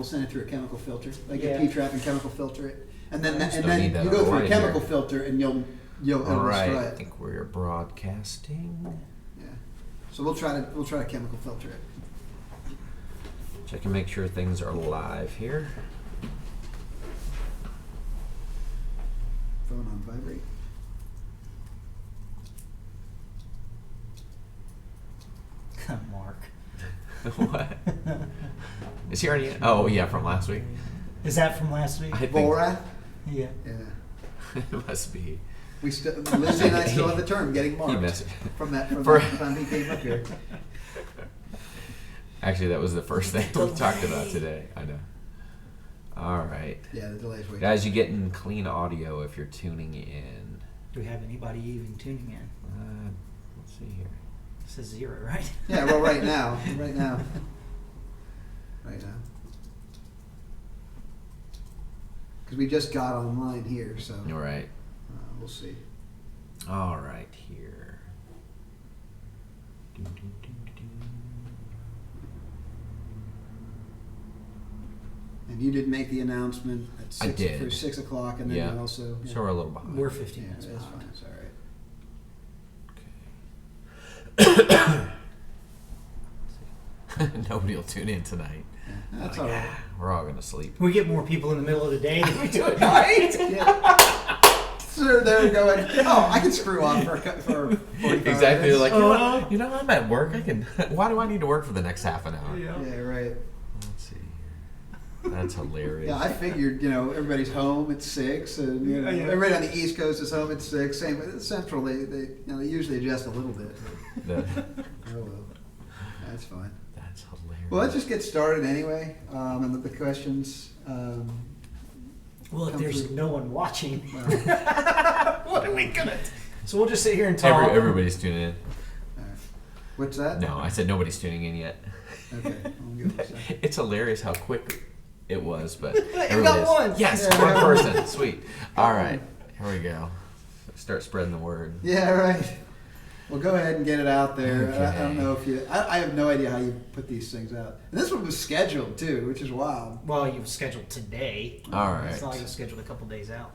we'll send it through a chemical filter. Like a P-trap and chemical filter it. And then you go through a chemical filter and you'll all right, destroy I it. think we're broadcasting. Yeah. So we'll try to chemical filter it. Check and make sure things are live here. Phone on vibrate. Mark. What? Is he already in? Oh, yeah, from last week. Is that from last week? I think Volrath? Yeah. it must be. Lizzie and I still have the term getting marked from the time he came up here. Actually, that was the first thing we talked about today. I know. All right. Yeah, the delay's way. Guys, you're getting clean audio if you're tuning in. Do we have anybody even tuning in? Let's see here. It says 0, right? Yeah, well, right now. Because we just got online here, so. All right. We'll see. All right, here. And you did make the announcement at 6 o'clock, and then you also. So we're a little behind. We're 15 minutes that's behind. fine. It's all right. Nobody will tune in tonight. Yeah, that's all right. We're all gonna sleep. We get more people in the middle of the day than we do at night. Yeah. So they're going, oh, I can screw off for 45 Exactly. minutes. Like, you know, I'm at work. I can. Why do I need to work for the next half an hour? Yeah, right. Let's see. That's hilarious. Yeah, I figured, everybody's home at 6, and everybody on the East Coast is home at 6. Same with Central. They usually adjust a little bit. Oh well, that's fine. That's hilarious. Well, let's just get started anyway, and the questions. Well, if there's no one watching, what are we gonna? So we'll just sit here and talk. Everybody's tuning in. What's that? No, I said nobody's tuning in yet. Okay, I'll give it a second. It's hilarious how quick it was, but You got one. Yes, one person. Sweet. All right, here we go. Start spreading the word. Yeah, right. Well, go ahead and get it out there. Okay. I don't know if you. I have no idea how you put these things out. And this one was scheduled too, which is wild. Well, you scheduled today. All right. It's not like it was scheduled a couple days out.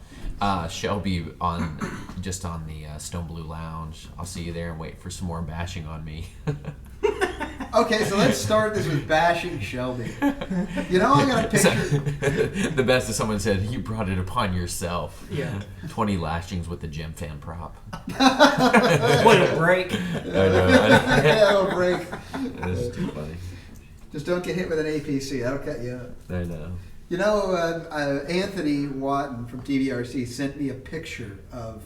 Shelby on the Stone Blue Lounge. I'll see you there and wait for some more bashing on me. Okay, so let's start this with bashing Shelby. I got a picture. The best is someone said, you brought it upon yourself. Yeah. 20 lashings with the gem fan prop. What a break. I know. Yeah, a break. That's too funny. Just don't get hit with an APC. That'll cut you up. I know. Anthony Watton from TVRC sent me a picture of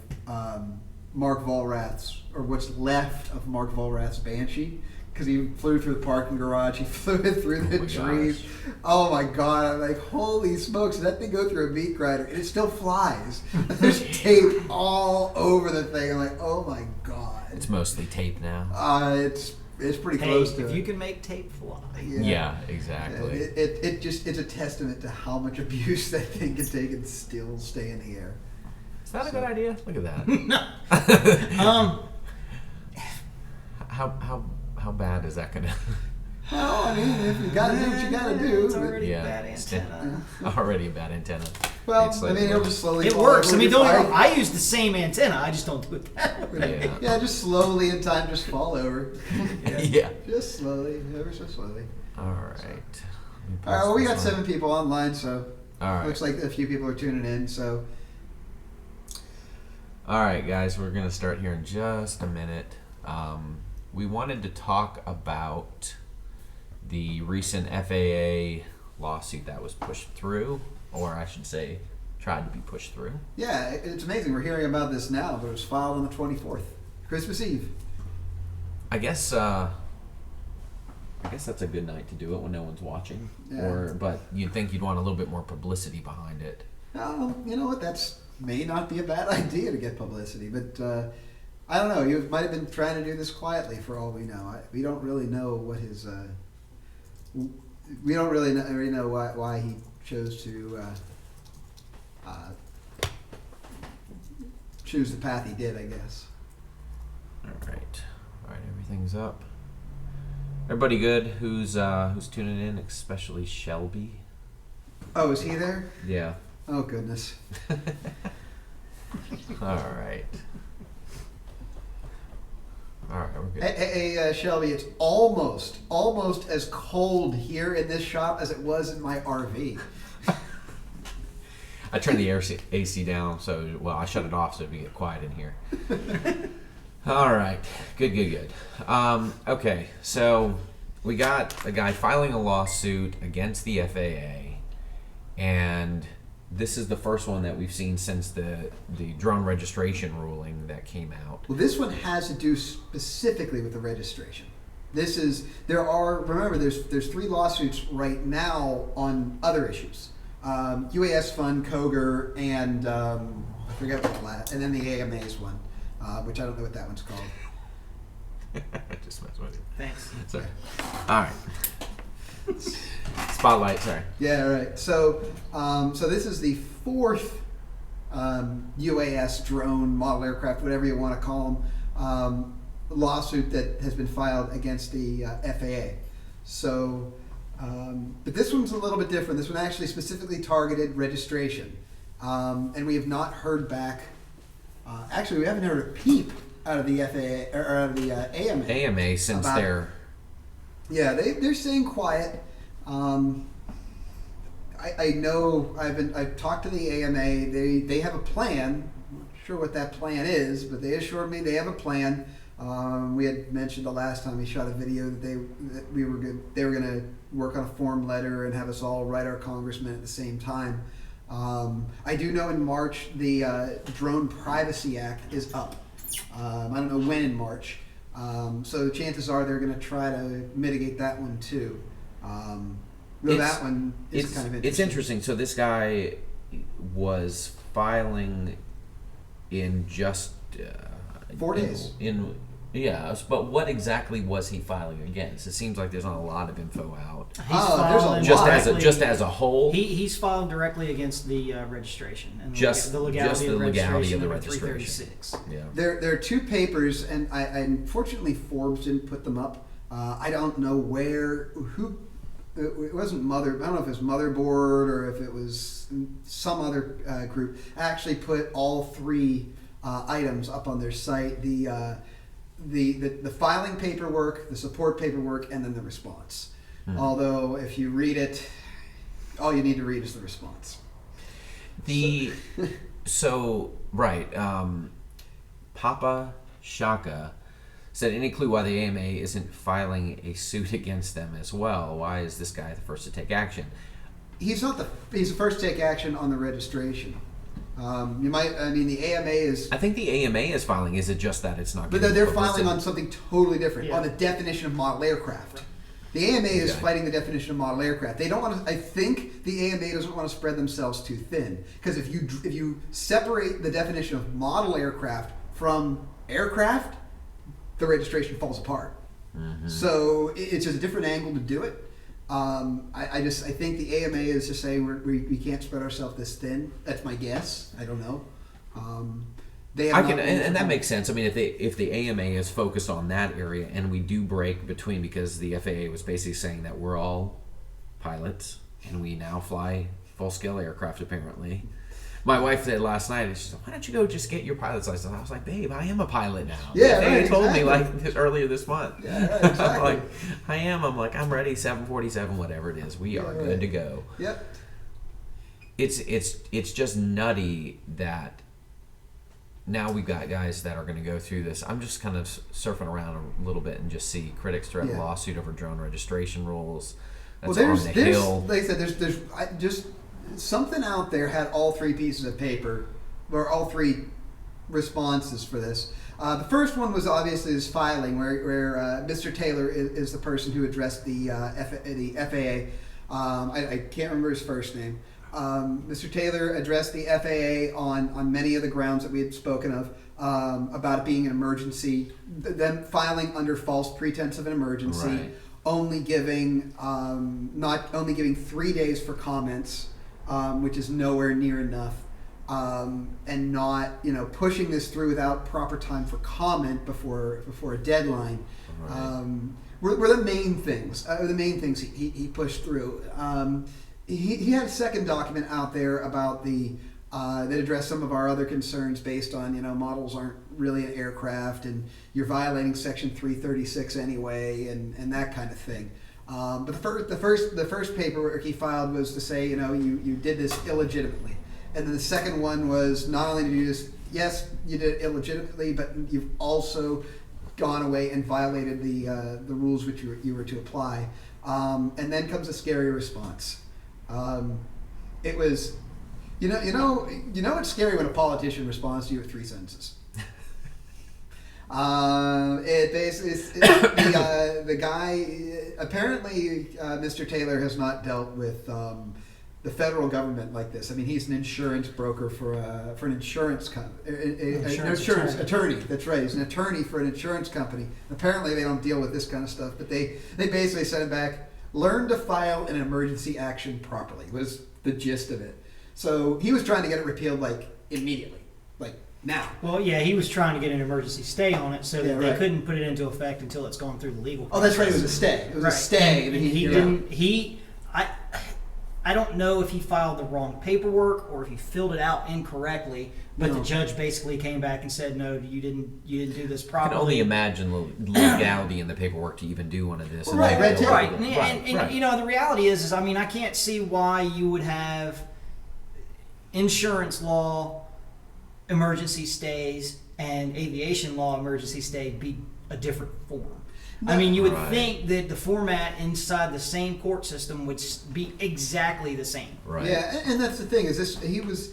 Mark Volrath's, or what's left of Mark Volrath's Banshee. Because he flew through the parking garage, he flew it through the trees. Gosh. Oh my God! I'm like, holy smokes! Did that thing go through a meat grinder? And it still flies. There's tape all over the thing. I'm like, oh my God! It's mostly tape now. It's pretty close to if it. you can make tape fly. Yeah, exactly. It's a testament to how much abuse that thing can take and still stay in the air. Is that a good idea? Look at that. No. How bad is that gonna? Well, I mean, if you got to do what you got to do. It's already Yeah. a bad antenna. Already a bad antenna. Well, It's I like- mean, it'll just slowly. It fall works. over I mean, your don't. bike. I use the same antenna. I just don't do it that way. Yeah. Yeah, just slowly in time, just fall over. Yeah. Just slowly, ever so slowly. All right. All right, well, we got 7 people online, so All right. looks like a few people are tuning in. So, All right, guys, we're going to start here in just a minute. We wanted to talk about the recent FAA lawsuit that was pushed through, or I should say, tried to be pushed through. yeah, it's amazing. We're hearing about this now, but it was filed on the 24th, Christmas Eve. I guess that's a good night to do it when no one's watching. Yeah. But you'd think you'd want a little bit more publicity behind it. Oh, you know what? That's may not be a bad idea to get publicity, but I don't know. You might have been trying to do this quietly for all we know. We don't really know what his. We don't really know why he chose to choose the path he did, I guess. All right, everything's up. Everybody good? Who's tuning in? Especially Shelby. Oh, is he there? Yeah. Oh, goodness. All right. All right, we're good. Hey, Shelby, it's almost as cold here in this shop as it was in my RV. I turned the AC down, so, well, I shut it off so it would get quiet in here. All right. Good. Okay, so we got a guy filing a lawsuit against the FAA, and this is the first one that we've seen since the drone registration ruling that came out. Well, this one has to do specifically with the registration. There's 3 lawsuits right now on other issues. UAS Fund, Koger, and I forget what the last, and then the AMA's one, which I don't know what that one's called. Just mess with you. Thanks. Sorry. All right. Spotlight, sorry. Yeah, right. So this is the 4th UAS drone, model aircraft, whatever you want to call them, lawsuit that has been filed against the FAA. So, but this one's a little bit different. This one actually specifically targeted registration, and we have not heard back. Actually, we haven't heard a peep out of the FAA or out of the AMA. AMA since they're. Yeah, they're staying quiet. I know I've talked to the AMA. They have a plan. I'm not sure what that plan is, but they assured me they have a plan. We had mentioned the last time we shot a video that they were going to work on a form letter and have us all write our congressman at the same time. I do know in March the Drone Privacy Act is up. I don't know when in March. So chances are they're going to try to mitigate that one too. That one is kind of interesting. It's interesting. So this guy was filing in just 4 days. But what exactly was he filing against? It seems like there's not a lot of info out. There's a lot. Just as a whole. He's filed directly against the registration and the legality of the registration. 336. Yeah. There are 2 papers, and I unfortunately Forbes didn't put them up. I don't know who. It wasn't I don't know if it was Motherboard or if it was some other group. Actually, put all 3 items up on their site. The filing paperwork, the support paperwork, and then the response. Although, if you read it, all you need to read is the response. Papa Shaka said, any clue why the AMA isn't filing a suit against them as well? Why is this guy the first to take action? He's the first to take action on the registration. The AMA is. I think the AMA is filing. Is it just that it's not? But they're filing on something totally different, on the definition of model aircraft. The AMA is fighting the definition of model aircraft. They don't want to. I think the AMA doesn't want to spread themselves too thin, because if you separate the definition of model aircraft from aircraft, the registration falls apart. Mm-hmm. So it's just a different angle to do it. I think the AMA is just saying we can't spread ourselves this thin. That's my guess. I don't know. And that makes sense. I mean, if the AMA is focused on that area, and we do break between, because the FAA was basically saying that we're all pilots and we now fly full-scale aircraft, apparently. My wife said last night, she said, "Why don't you go just get your pilot's license?" And I was like, "Babe, I am a pilot now." Yeah, they told me earlier this month. Yeah, right, exactly. I'm like, I am. I'm like, I'm ready. 747, whatever it is, we are good to go. Yep. It's just nutty that now we've got guys that are going to go through this. I'm just kind of surfing around a little bit and just see critics threaten lawsuit over drone registration rules. That's on the Hill. Like I said, there's just something out there had all 3 pieces of paper, or all 3 responses for this. The first one was obviously this filing, where Mr. Taylor is the person who addressed the FAA. I can't remember his first name. Mr. Taylor addressed the FAA on many of the grounds that we had spoken of, about it being an emergency, them filing under false pretense of an emergency, right. only giving 3 days for comments, which is nowhere near enough, and not pushing this through without proper time for comment before a deadline. Right. Were the main things. The main things he pushed through. he had a second document out there about that addressed some of our other concerns based on, models aren't really an aircraft and you're violating Section 336 anyway and that kind of thing. But the first paperwork he filed was to say, you did this illegitimately. And then the second one was not only did you just, yes, you did it illegitimately, but you've also gone away and violated the rules which you were to apply. And then comes a scary response. It was, it's scary when a politician responds to you with 3 sentences. The guy, apparently, Mr. Taylor has not dealt with the federal government like this. I mean, he's an insurance broker for an insurance company, an insurance attorney. That's right. He's an attorney for an insurance company. Apparently, they don't deal with this kind of stuff, but they basically sent him back. Learn to file an emergency action properly was the gist of it. So he was trying to get it repealed like immediately, like now. Well, yeah, he was trying to get an emergency stay on it so that they right. couldn't put it into effect until it's gone through the legal process. Oh, that's right. It was a stay. It was right. a stay. And he didn't. I don't know if he filed the wrong paperwork or if he filled it out incorrectly, but the judge basically came back and said, no, you didn't do this properly. I can only imagine the legality in the paperwork to even do one of this. Right. And the reality is I can't see why you would have insurance law emergency stays and aviation law emergency stay be a different form. You would think that the format inside the same court system would be exactly the same. Right. Yeah, and that's the thing is this. He was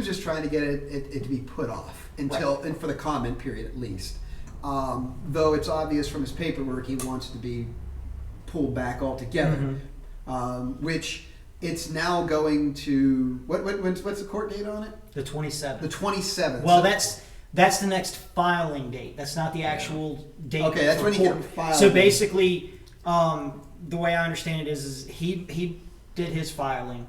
just trying to get it to be put off until and for the comment period at least. Though it's obvious from his paperwork he wants to be pulled back altogether, which it's now going to what's the court date on it? The 27th. The 27th. Well, that's the next filing date. That's not the actual date. Okay, that's when he can file. So basically, the way I understand it is he did his filing.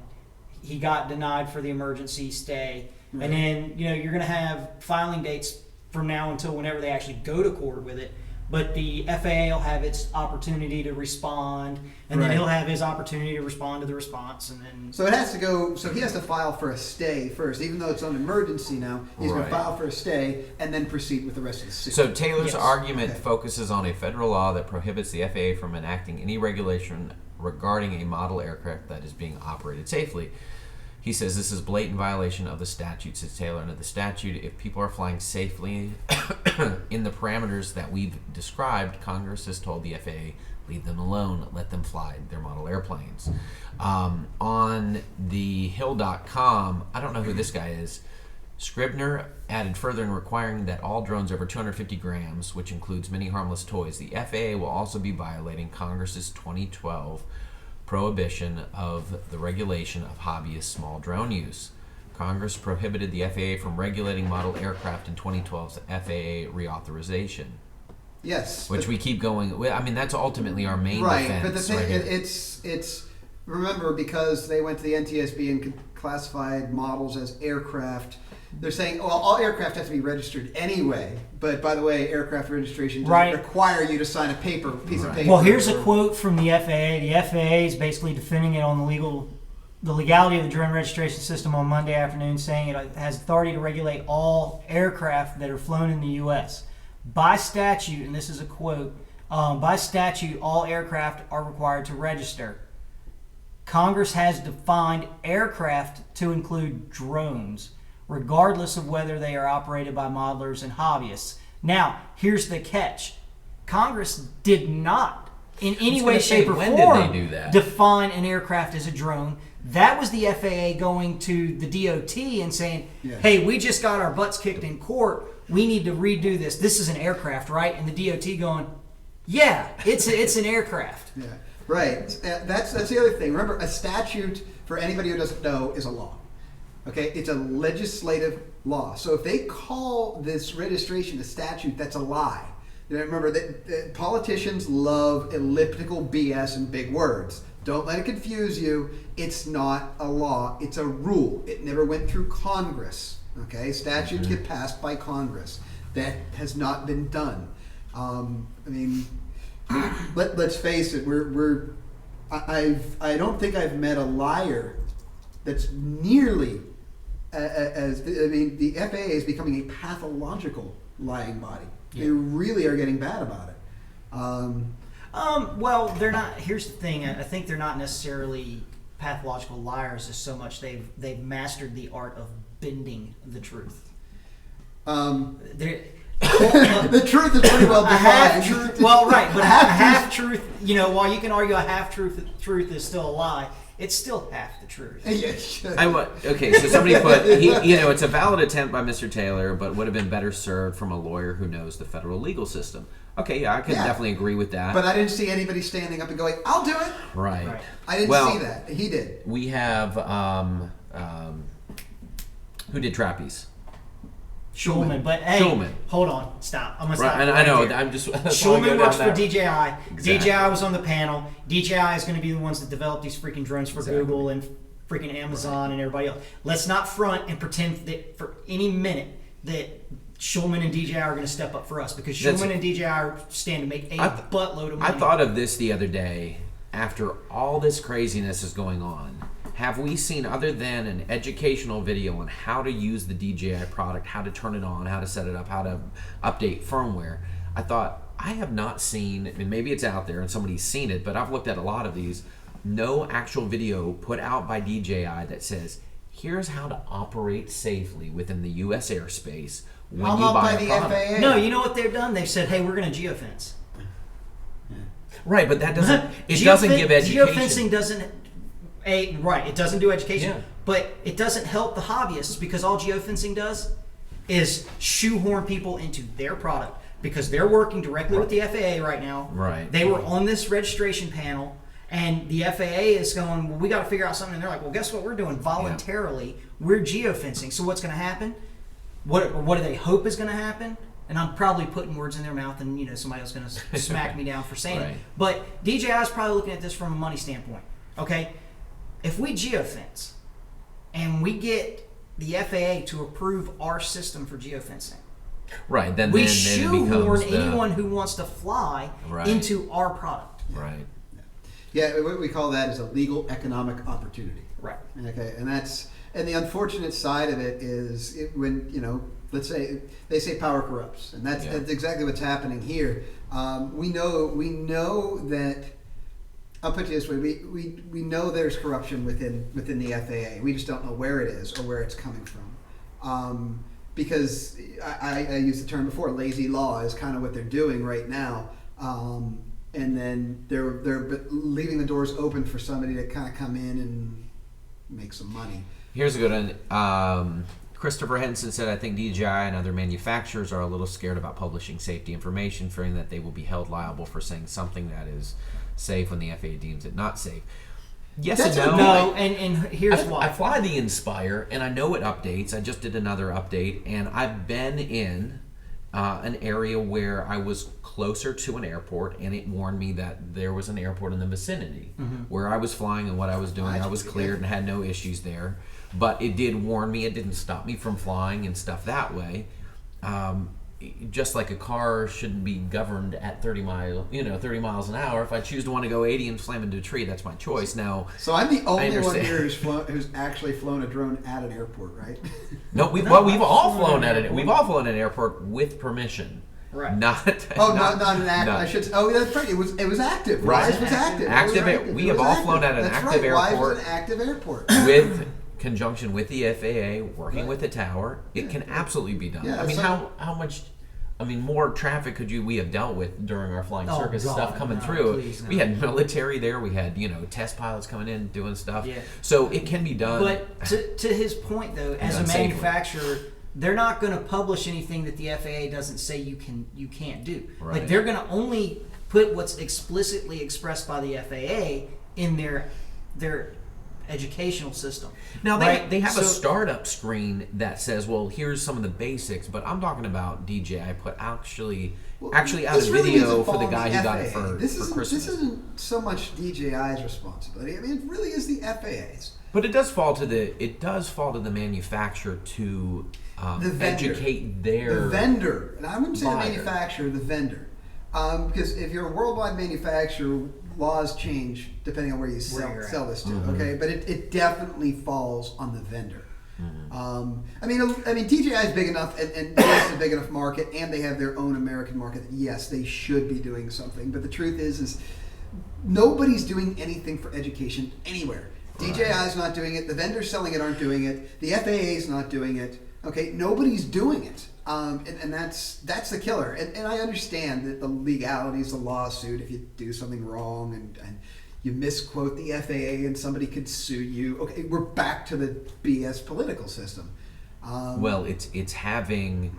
He got denied for the emergency stay, and then you're going to have filing dates from now until whenever they actually go to court with it. But the FAA will have its opportunity to respond, and then he'll have his opportunity to respond to the response, and then. So it has to go. So he has to file for a stay first, even though it's an emergency now. He's going to file for a stay and then proceed with the rest of the suit. So Taylor's argument focuses on a federal law that prohibits the FAA from enacting any regulation regarding a model aircraft that is being operated safely. He says this is blatant violation of the statute, says Taylor. Under the statute, if people are flying safely in the parameters that we've described, Congress has told the FAA, leave them alone, let them fly their model airplanes. On the Hill.com, I don't know who this guy is, Scribner added further in requiring that all drones over 250 grams, which includes many harmless toys, the FAA will also be violating Congress's 2012 prohibition of the regulation of hobbyist small drone use. Congress prohibited the FAA from regulating model aircraft in 2012's FAA reauthorization. Yes. Which we keep going. I mean, that's ultimately our main defense. Right, but the thing, it's remember, because they went to the NTSB and classified models as aircraft, they're saying, well, all aircraft have to be registered anyway. But by the way, aircraft registration doesn't require you to sign a piece of paper. Well, here's a quote from the FAA. The FAA is basically defending it on the legality of the drone registration system on Monday afternoon, saying it has authority to regulate all aircraft that are flown in the U.S. By statute, and this is a quote, by statute, all aircraft are required to register. Congress has defined aircraft to include drones, regardless of whether they are operated by modelers and hobbyists. Now, here's the catch. Congress did not, in any way, shape, or form, define an aircraft as a drone. That was the FAA going to the DOT and saying, hey, we just got our butts kicked in court. We need to redo this. This is an aircraft, right? And the DOT going, yeah, it's an aircraft. Yeah, right. That's the other thing. Remember, a statute, for anybody who doesn't know, is a law. Okay, it's a legislative law. So if they call this registration a statute, that's a lie. Remember that politicians love elliptical BS and big words. Don't let it confuse you. It's not a law. It's a rule. It never went through Congress. Okay, statutes get passed by Congress. That has not been done. I mean, let's face it. We're I don't think I've met a liar that's nearly as I mean, the FAA is becoming a pathological lying body. Yeah. They really are getting bad about it. Well, they're not. Here's the thing. I think they're not necessarily pathological liars as so much they've mastered the art of bending the truth. The truth is pretty well A half defined. truth. Well, right, but a half truth. You know, while you can argue a half truth is still a lie, it's still half the truth. Okay, so somebody put, it's a valid attempt by Mr. Taylor, but would have been better served from a lawyer who knows the federal legal system. Okay, yeah, I can definitely agree with that. But I didn't see anybody standing up and going, "I'll do it." Right. I didn't see that. He did. We have who did trapeze? Schulman, but hey, Schulman. Hold on, stop. I'm gonna stop. Right, and right I know. there. I'm just. Schulman works for DJI. Exactly. DJI was on the panel. DJI is going to be the ones that develop these freaking drones for Google and freaking Amazon and everybody else. Let's not front and pretend that for any minute that Schulman and DJI are going to step up for us, because Schulman and DJI stand to make a buttload of money. I thought of this the other day. After all this craziness is going on, have we seen, other than an educational video on how to use the DJI product, how to turn it on, how to set it up, how to update firmware? I thought, I have not seen, and maybe it's out there and somebody's seen it, but I've looked at a lot of these, no actual video put out by DJI that says, here's how to operate safely within the U.S. airspace when you buy a product. FAA. No, you know what they've done? They've said, hey, we're going to geofence. Right, but that doesn't, it doesn't give education. Geofencing doesn't, it doesn't do education, Yeah. but it doesn't help the hobbyists, because all geofencing does is shoehorn people into their product, because they're working directly with the FAA right now. Right. They were on this registration panel, and the FAA is going, well, we got to figure out something. And they're like, well, guess what we're doing? Voluntarily, we're geofencing. So what's going to happen? What do they hope is going to happen? And I'm probably putting words in their mouth, and somebody else is going to smack me down for saying it. But DJI is probably looking at this from a money standpoint. Okay, if we geofence and we get the FAA to approve our system for geofencing, right, then we it shoehorn becomes anyone who wants to fly into our product. Right. Yeah, what we call that is a legal economic opportunity. Right. Okay, and the unfortunate side of it is when let's say they say power corrupts, and that's exactly what's happening here. We know that. I'll put it this way: we know there's corruption within the FAA. We just don't know where it is or where it's coming from. Because I used the term before, lazy law is kind of what they're doing right now. And then they're leaving the doors open for somebody to kind of come in and make some money. Here's a good one. Christopher Henson said, I think DJI and other manufacturers are a little scared about publishing safety information, fearing that they will be held liable for saying something that is safe when the FAA deems it not safe. Yes and no. No, and here's why. I fly the Inspire, and I know it updates. I just did another update, and I've been in an area where I was closer to an airport, and it warned me that there was an airport in the vicinity where I was flying and what I was doing. I was cleared and had no issues there. But it did warn me. It didn't stop me from flying and stuff that way. Just like a car shouldn't be governed at 30 miles an hour. If I choose to want to go 80 and slam into a tree, that's my choice. Now, so I'm the only one here who's actually flown a drone at an airport, right? No, we've all flown at it. We've all flown at an airport with permission. Right. Not an active. I should. Oh, that's right. It was active. Right. Wise was active. We have all flown at an active airport. Wise was an active airport. With conjunction with the FAA, working with the tower, it can absolutely be done. Yeah, I mean, how much? I mean, more traffic could we have dealt with during our flying circus stuff coming through? We had military there. We had test pilots coming in doing stuff. Yeah. So it can be done. But to his point though, as a manufacturer, they're not going to publish anything that the FAA doesn't say you can't do. Right. Like they're going to only put what's explicitly expressed by the FAA in their educational system. Now they have a startup screen that says, well, here's some of the basics, but I'm talking about DJI put actually out a video for the guy who got it for Christmas. This isn't so much DJI's responsibility. I mean, it really is the FAA's. But it does fall to the manufacturer to educate the vendor, and I wouldn't say the manufacturer, the vendor, because if you're a worldwide manufacturer, laws change depending on where you you're sell at. this to. Okay, but it definitely falls on the vendor. I mean, DJI is big enough, and US is a big enough market, and they have their own American market. Yes, they should be doing something, but the truth is nobody's doing anything for education anywhere. DJI is not doing it. The vendors selling it aren't doing it. The FAA is not doing it. Okay, nobody's doing it, and that's the killer. And I understand that the legalities, the lawsuit, if you do something wrong and you misquote the FAA and somebody could sue you. Okay, we're back to the BS political system. Well, it's having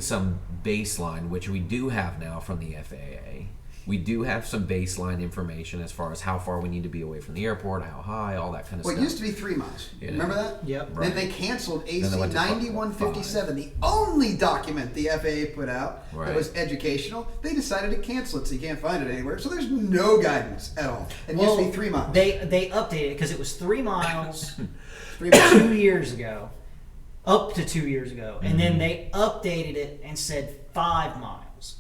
some baseline, which we do have now from the FAA. We do have some baseline information as far as how far we need to be away from the airport, how high, all that kind of Well, stuff. it used to be 3 miles. Yeah. Remember that? Yep. Right. Then they canceled AC Then they went to 9157, the only document the FAA put out Right. that was educational. They decided to cancel it, so you can't find it anywhere. So there's no guidance at all. It used to be 3 miles. They updated it because it was 3 miles 3 miles. 2 years ago, up to 2 years ago, and then they updated it and said 5 miles,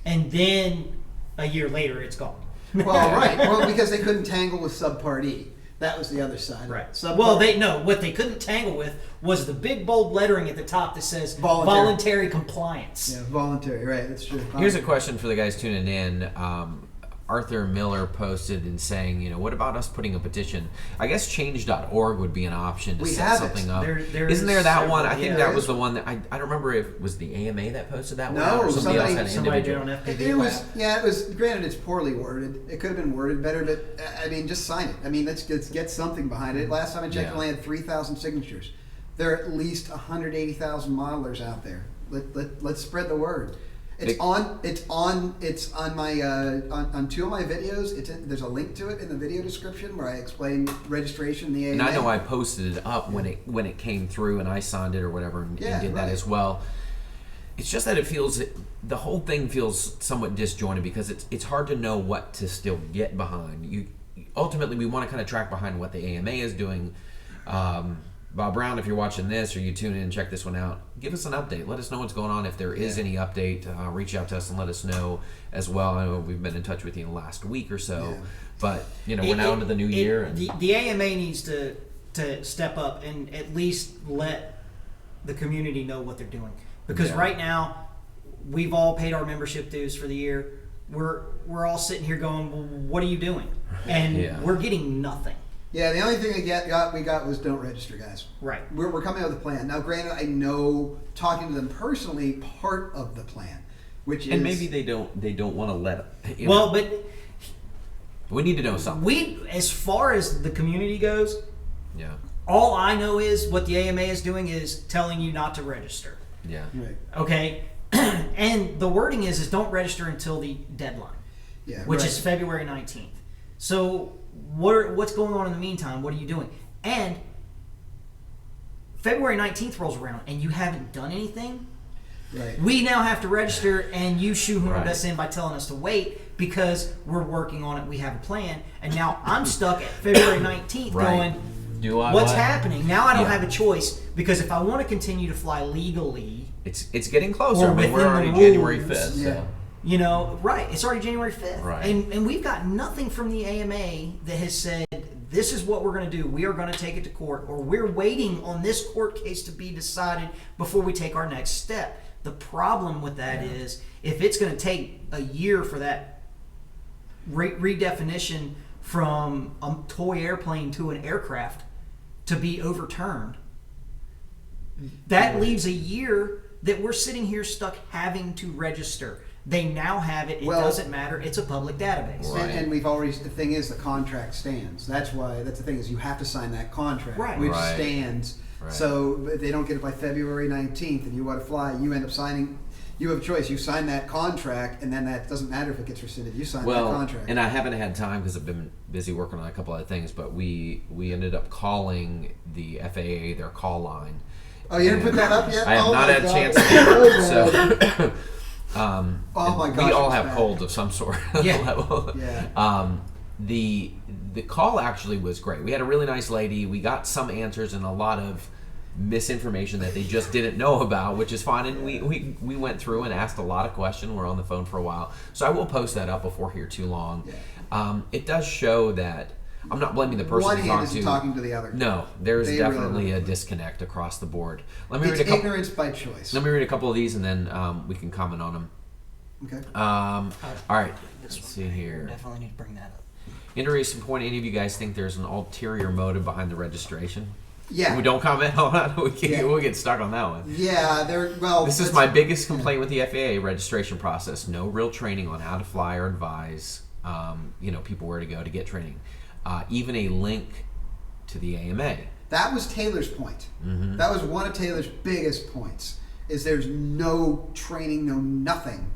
and then a year later it's gone. Well, right. Well, because they couldn't tangle with Subpart E. That was the other side. Right. Subpart Well, what they couldn't tangle with was the big bold lettering at the top that says voluntary compliance. Yeah, voluntary. Right. That's true. Here's a question for the guys tuning in. Arthur Miller posted and saying, what about us putting a petition? I guess change.org would be an option to We set have something it. up. There's Isn't there that one? I several, think yeah. that was the one that I don't remember if it was the AMA that posted that No, one or somebody else had an Somebody did individual. on FPV. It was, lab. yeah, it was, granted it's poorly worded. It could have been worded better, but I mean, just sign it. I mean, let's get something behind it. Last time I checked, Yeah. we only had 3,000 signatures. There are at least 180,000 modelers out there. Let's spread the word. It's on my on 2 of my videos. There's a link to it in the video description where I explain registration, the AMA. And I know I posted it up when it came through and I signed it or whatever and Yeah, did that right. as well. It's just that the whole thing feels somewhat disjointed because it's hard to know what to still get behind. Ultimately we want to kind of track behind what the AMA is doing. Bob Brown, if you're watching this or you tune in and check this one out, give us an update. Let us know what's going on. If there is any update, reach out to us and let us know as well. I know we've been in touch with you in the last week or so, but we're now into the new year. And The AMA needs to step up and at least let the community know what they're doing. Because right now, we've all paid our membership dues for the year. We're all sitting here going, well, what are you doing? And we're getting nothing. Yeah, the only thing we got was don't register, guys. Right. We're coming up with a plan. Now, granted, I know talking to them personally, part of the plan, which is... And maybe they don't want to let it. But we need to know something. As far as the community goes, all I know is what the AMA is doing is telling you not to register. Yeah. Right. Okay? And the wording is don't register until the deadline, which is February 19th. So what's going on in the meantime? What are you doing? And February 19th rolls around and you haven't done anything. Right. We now have to register, and you shoehorned us Right. in by telling us to wait because we're working on it. We have a plan, and now I'm stuck at February 19th Right. going, what's happening? Now I don't have a choice because if I want to continue to fly legally, It's getting closer. Or I mean, we're within already the January rules, 5th. yeah. So. it's already January 5th. Right. And we've got nothing from the AMA that has said, this is what we're going to do. We are going to take it to court, or we're waiting on this court case to be decided before we take our next step. The problem with that is if it's going to take a year for that redefinition from a toy airplane to an aircraft to be overturned, that leaves a year that we're sitting here stuck having to register. They now have it. It doesn't matter. It's a public database. Right. And we've already, the thing is, the contract stands. That's the thing is you have to sign that contract, which Right. stands. Right. So if they don't get it by February 19th and you want to fly, you end up signing, you have a choice. You sign that contract, and then that doesn't matter if it gets rescinded. You sign that contract. And I haven't had time because I've been busy working on a couple other things, but we ended up calling the FAA, their call line. Oh, you didn't put that up yet? I have Oh not my had a God. chance to do it, so... Oh my gosh, we all it's have bad. colds of some sort. Yeah. The call actually was great. We had a really nice lady. We got some answers and a lot of misinformation that they just didn't know about, which is fine. And we went through and asked a lot of questions. We're on the phone for a while, so I will post that up before here too long. Yeah. It does show that I'm not blaming the person One who hand talked isn't to. talking to the other. No, there's They definitely really a don't. disconnect across the board. Let me It's read a couple. ignorance by choice. Let me read a couple of these, and then we can comment on them. Okay. All right. Let's see here. Definitely need to bring that up. Interesting point. Any of you guys think there's an ulterior motive behind the registration? Yeah. We don't comment on that. Yeah. We'll get stuck on that one. Yeah, This is my biggest complaint with the FAA registration process. No real training on how to fly or advise, people where to go to get training. Even a link to the AMA. That was Taylor's point. Mm-hmm. That was one of Taylor's biggest points. Is there's no training, no nothing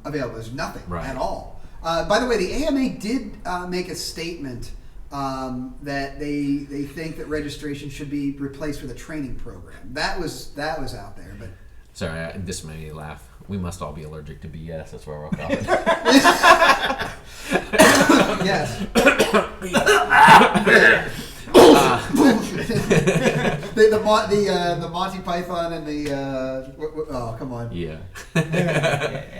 available. There's nothing at all. By the way, the AMA did make a statement that they think that registration should be replaced with a training program. That was out there, but Sorry, this made me laugh. We must all be allergic to BS. That's why we're all coughing. yes. The Monty Python and the oh come on. Yeah.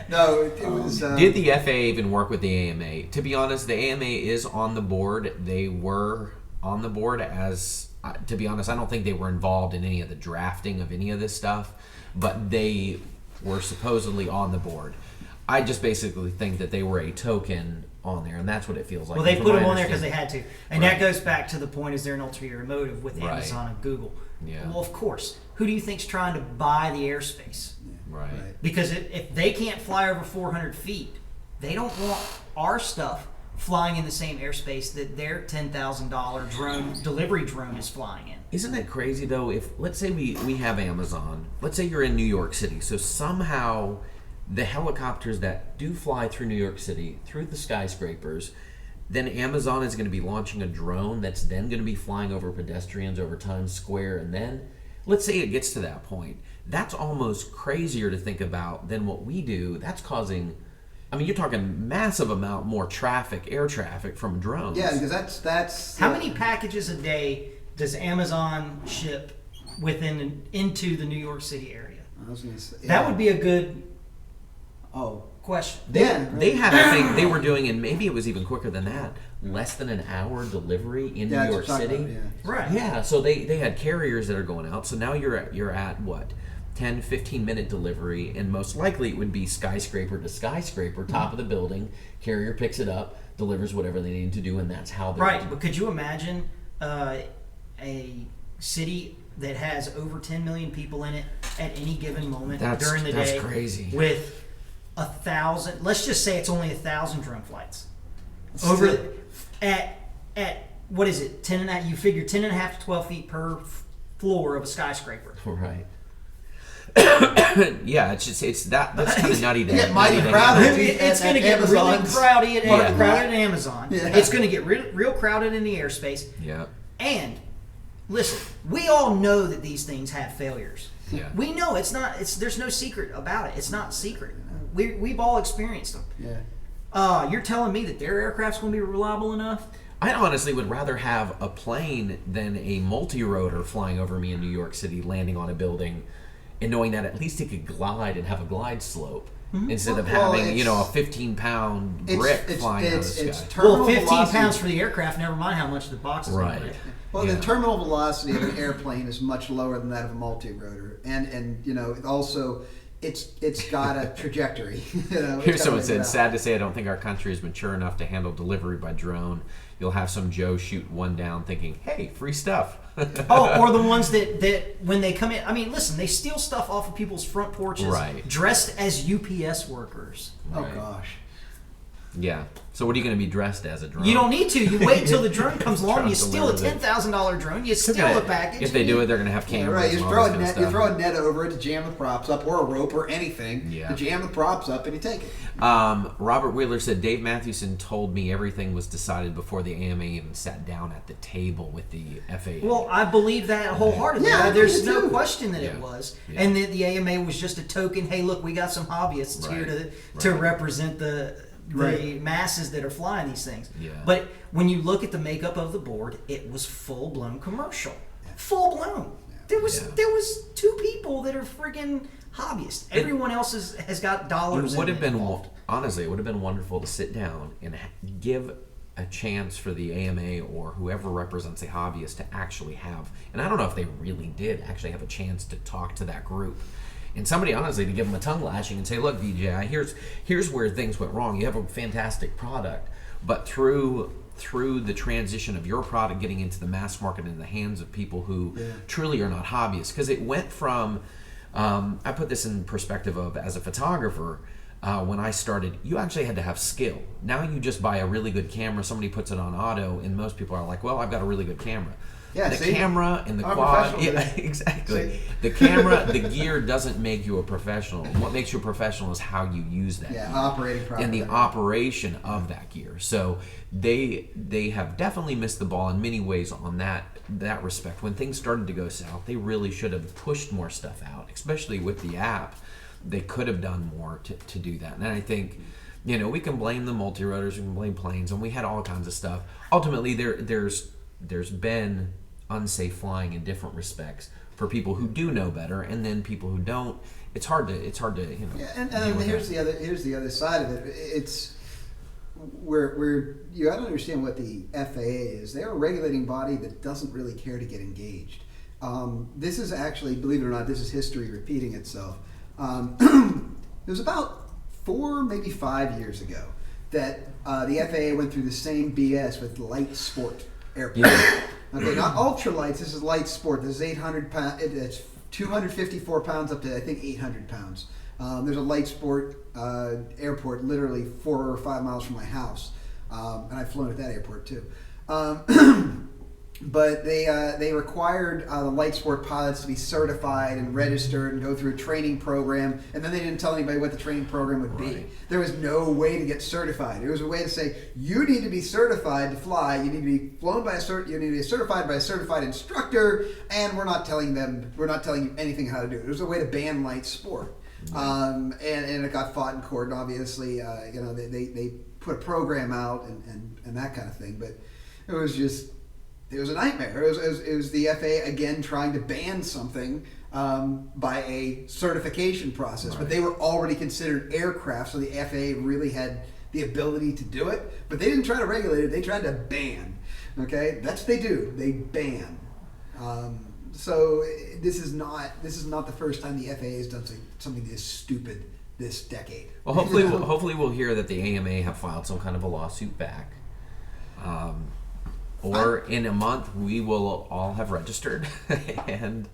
No, it was. Did the FAA even work with the AMA? To be honest, the AMA is on the board. They were on the board as, to be honest, I don't think they were involved in any of the drafting of any of this stuff, but they were supposedly on the board. I just basically think that they were a token on there, and that's what it feels like. Well, they From put my them on there because they understanding. had to. And Right. that goes back to the point, is there an ulterior motive with Right. Amazon and Google? Yeah. Well, of course. Who do you think's trying to buy the airspace? Right. Because if they can't fly over 400 feet, they don't want our stuff flying in the same airspace that their $10,000 drone delivery drone is flying in. Isn't it crazy though? If let's say we have Amazon, let's say you're in New York City, so somehow the helicopters that do fly through New York City, through the skyscrapers, then Amazon is going to be launching a drone that's then going to be flying over pedestrians over Times Square, and then let's say it gets to that point. That's almost crazier to think about than what we do. That's causing, I mean, you're talking massive amount more traffic, air traffic from drones. Yeah, because that's How many packages a day does Amazon ship into the New York City area? I was gonna say, That would be a good Oh, question. They had a thing they were doing, and maybe it was even quicker than that, less than an hour delivery in yeah, New York that's what I'm City. talking about, Right. Yeah, so they had carriers that are going out. So now you're at what? 10, 15 minute delivery, and most likely it would be skyscraper to skyscraper, top of the building. Carrier picks it up, delivers whatever they need to do, and that's how they're Right, but could you imagine a city that has over 10 million people in it at any given moment during the that's day crazy. with 1,000, let's just say it's only 1,000 drone flights. Still- Over at what is it, 10 and a half, you figure 10 and a half to 12 feet per floor of a skyscraper. Right. Yeah, it's that's kind of nutty. Yeah, mighty crowded. It's going to get Amazon's- really crowded at, Yeah. crowded at Amazon. Yeah. It's going to get real crowded in the airspace. Yeah. And listen, we all know that these things have failures. Yeah. We know there's no secret about it. It's not secret. We've all experienced them. Yeah. You're telling me that their aircraft's going to be reliable enough? I honestly would rather have a plane than a multirotor flying over me in New York City, landing on a building, and knowing that at least it could glide and have a glide slope instead of Well, having it's- a 15-pound brick flying out of the sky. It's terminal 15 velocity. pounds for the aircraft, never mind how much the box is Right. weigh. Well, Yeah. the terminal velocity of an airplane is much lower than that of a multi-rotor, and also it's got a trajectory. Here's someone said, sad to say I don't think our country is mature enough to handle delivery by drone. You'll have some Joe shoot one down thinking, hey, free stuff. Or the ones that when they come in, I mean, listen, they steal stuff off of people's front porches Right. dressed as UPS workers. Oh Right. gosh. Yeah. So what are you going to be dressed as, a drone? You don't need to. You wait until the drone comes along. Drone You steal a delivers it. $10,000 drone. You They're steal gonna- a package. If they do it, they're going to have cameras. Right, you and all throw this a kind of net. You stuff. throw a net over it to jam the props up, or a rope, or anything. Yeah. To jam the props up, and you take it. Robert Wheeler said, Dave Mathewson told me everything was decided before the AMA even sat down at the table with the FAA. Well, I believe that wholeheartedly. Yeah, I There's do no too. question that Yeah. it was, Yeah. and that the AMA was just a token. Hey, look, we got some hobbyists here to Right. represent the Right. masses that are flying these things. Yeah. But when you look at the makeup of the board, it was full blown commercial, full blown. There was two people that are friggin' hobbyists. Everyone else has got dollars. It would have been involved. honestly, it would have been wonderful to sit down and give a chance for the AMA or whoever represents a hobbyist to actually have, and I don't know if they really did actually have a chance to talk to that group. And somebody, honestly, to give them a tongue lashing and say, look, DJI, here's where things went wrong. You have a fantastic product, but through the transition of your product getting into the mass market in the hands of people who truly are not hobbyists, because it went from, I put this in perspective of, as a photographer, when I started, you actually had to have skill. Now you just buy a really good camera, somebody puts it on auto, and most people are like, well, I've got a really good camera. Yeah, the camera and the quad, exactly. See? The camera, the gear doesn't make you a professional. What makes you a professional is how you use that gear. Operating properly. And the operation of that gear. So they have definitely missed the ball in many ways on that respect. When things started to go south, they really should have pushed more stuff out, especially with the app. They could have done more to do that. And I think, we can blame the multirotors, we can blame planes, and we had all kinds of stuff. Ultimately, there's been unsafe flying in different respects for people who do know better, and then people who don't. It's hard to Yeah, and here's the other side of it. It's where you got to understand what the FAA is. They're a regulating body that doesn't really care to get engaged. This is actually, believe it or not, this is history repeating itself. It was about 4, maybe 5 years ago that the FAA went through the same BS with light sport airplanes. Yeah. Okay, not ultralights. This is light sport. This is 800 pounds. It's 254 pounds up to, I think, 800 pounds. There's a light sport airport literally 4 or 5 miles from my house, and I've flown at that airport too. But they required the light sport pilots to be certified and registered and go through a training program, and then they didn't tell anybody what the training program would be. Right. There was no way to get certified. There was a way to say, you need to be certified to fly, you need to be flown by you need to be certified by a certified instructor, and we're not telling you anything how to do it. There was a way to ban light sport. And it got fought in court, and obviously they put a program out and that kind of thing, but it was a nightmare. It was the FAA again trying to ban something by a certification process, right. But they were already considered aircraft, so the FAA really had the ability to do it. But they didn't try to regulate it; they tried to ban. Okay, that's what they do. They ban. So this is not the first time the FAA has done something this stupid this decade. Well, hopefully we'll hear that the AMA have filed some kind of a lawsuit back. Or in a month, we will all have registered, and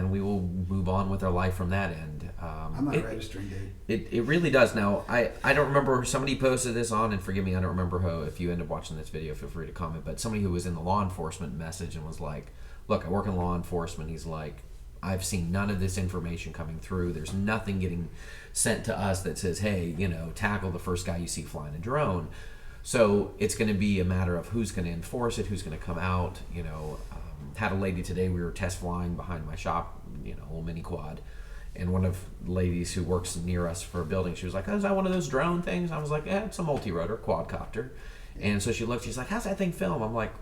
we will move on with our life from that end. I'm not registering, dude. It really does. Now, I don't remember, somebody posted this on, and forgive me, I don't remember who. If you end up watching this video, feel free to comment. But somebody who was in the law enforcement message and was like, look, I work in law enforcement. He's like, I've seen none of this information coming through. There's nothing getting sent to us that says, hey, tackle the first guy you see flying a drone. So it's going to be a matter of who's going to enforce it, who's going to come out. Had a lady today, we were test flying behind my shop, a little mini quad. And one of the ladies who works near us for a building, she was like, oh, is that one of those drone things? I was like, yeah, it's a multirotor, quadcopter. And so she looked, she's like, how's that thing film? I'm like,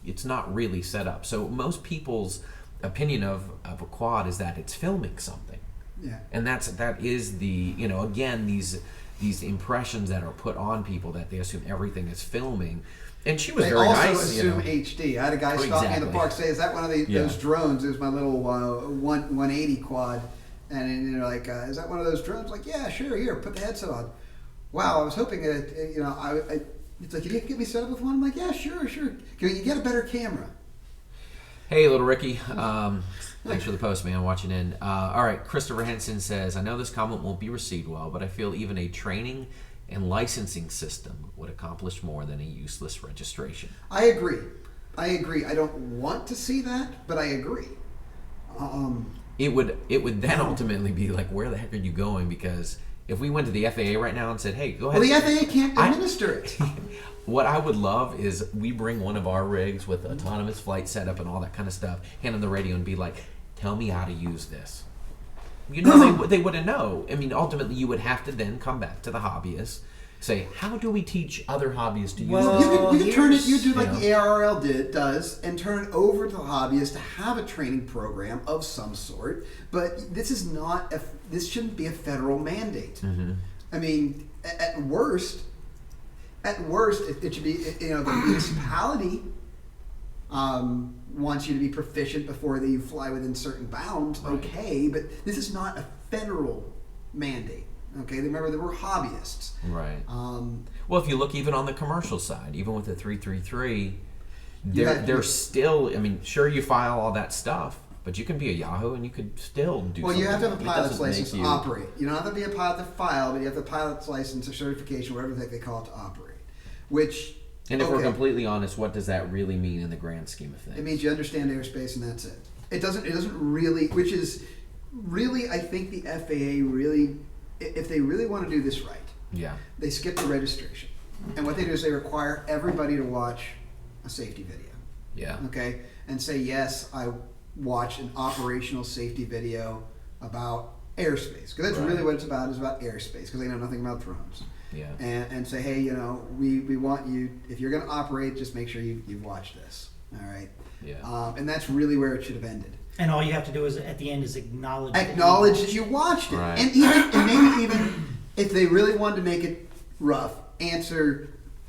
it's not really set up. So most people's opinion of a quad is that it's filming something. Yeah. And that is the, again, these impressions that are put on people that they assume everything is filming. And she was very nice. They also assume HD. I had a guy stop me in the park say, is that one of those drones? It was my little 180 quad. And they're like, is that one of those drones? Like, yeah, sure, here, put the headset on. Wow, I was hoping that, it's like, can you get me set up with one? I'm like, yeah, sure. Can you get a better camera? Hey, little Ricky. Thanks for the post, man, watching in. All right, Christopher Henson says, I know this comment won't be received well, but I feel even a training and licensing system would accomplish more than a useless registration. I agree. I don't want to see that, but I agree. It would then ultimately be like, where the heck are you going? Because if we went to the FAA right now and said, hey, go ahead. Well, the FAA can't administer it. What I would love is we bring one of our rigs with autonomous flight setup and all that kind of stuff, hand on the radio and be like, tell me how to use this. They wouldn't know. I mean, ultimately, you would have to then come back to the hobbyists, say, how do we teach other hobbyists to use this? You can turn it, you do like the ARRL does, and turn it over to the hobbyists to have a training program of some sort. But this shouldn't be a federal mandate. Mm-hmm. I mean, at worst, it should be, the municipality wants you to be proficient before you fly within certain bounds. Right. Okay, but this is not a federal mandate. Okay, remember that we're hobbyists. Right. Well, if you look even on the commercial side, even with the 333, they're still. I mean, sure, you file all that stuff, but you can be a Yahoo and you could still do. Well, you have to have a It pilot's doesn't license make to you- operate. You don't have to be a pilot to file, but you have the pilot's license or certification, whatever the heck they call it, to operate. Which, And if we're okay, completely honest, what does that really mean in the grand scheme of things? it means you understand airspace and that's it. It doesn't really, which is really, I think the FAA really, if they really want to do this right, Yeah. they skip the registration. And what they do is they require everybody to watch a safety video. Yeah. Okay? And say, yes, I watched an operational safety video about airspace. Because that's Right. really what it's about, is about airspace, because they know nothing about drones. Yeah. And say, hey, we want you, if you're going to operate, just make sure you've watched this. All right? Yeah. And that's really where it should have ended. And all you have to do is at the end is acknowledge Acknowledge that you watched it. Right. And maybe even if they really wanted to make it rough, answer,